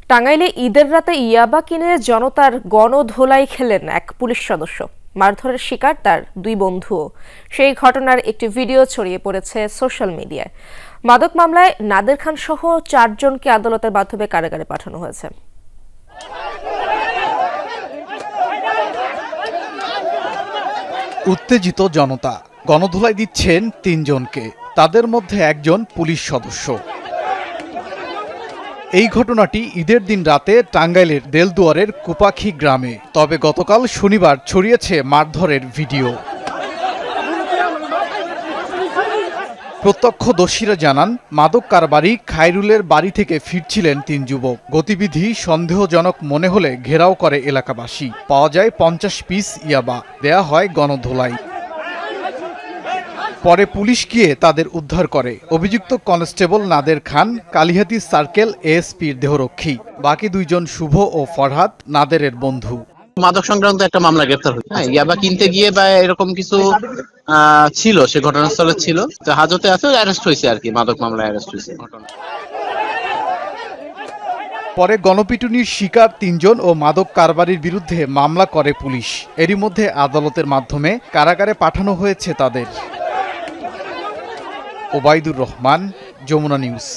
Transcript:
টাঙ্গাইলে ঈদের রাতে ইয়াবা কিনে জনতার গণধোলাই খেলেন এক পুলিশ সদস্য। মারধরের শিকার তার দুই বন্ধুও। সেই ঘটনার একটি ভিডিও ছড়িয়ে পড়েছে সোশ্যাল মিডিয়ায়। মাদক মামলায় নাদের খান সহ 4 জনকে আদালতের মাধ্যমে কারাগারে পাঠানো হয়েছে। উত্তেজিত জনতা গণধোলাই দিচ্ছেন 3 জনকে, তাদের মধ্যে একজন পুলিশ সদস্য। এই ঘটনাটি ঈদের দিন রাতে টাঙ্গাইলের দেলদুয়ারের কুপাখি গ্রামে। তবে গতকাল শনিবার ছড়িয়েছে মারধরের ভিডিও। প্রত্যক্ষদর্শীরা জানান, মাদক কারবারি খায়রুলের বাড়ি থেকে ফিরছিলেন 3 যুবক। গতিবিধি সন্দেহজনক মনে হলে ঘেরাও করে এলাকাবাসী। পাওয়া যায় 50 পিস ইয়াবা, দেয়া হয় গণধোলাই। পরে পুলিশ গিয়ে তাদের উদ্ধার করে। অভিযুক্ত কনস্টেবল নাদের খান কালিহাতী সার্কেল এএসপির দেহরক্ষী। বাকি 2 জন শুভ ও ফরহাদ নাদেরের বন্ধু। মাদক সংক্রান্ত একটা মামলা গ্রেপ্তার হয়েছে। ইয়াবা কিনতে গিয়ে বা এরকম কিছু ছিল, সে ঘটনাস্থলে ছিল, তো হাজতে আছে, অ্যারেস্ট হয়েছে আর কি, মাদক মামলায় অ্যারেস্ট হয়েছে। পরে গণপিটুনির শিকার 3 জন ও মাদক কারবারির বিরুদ্ধে মামলা করে পুলিশ। এরই মধ্যে আদালতের মাধ্যমে কারাগারে পাঠানো হয়েছে তাদের। ওবায়দুর রহমান, যমুনা নিউজ।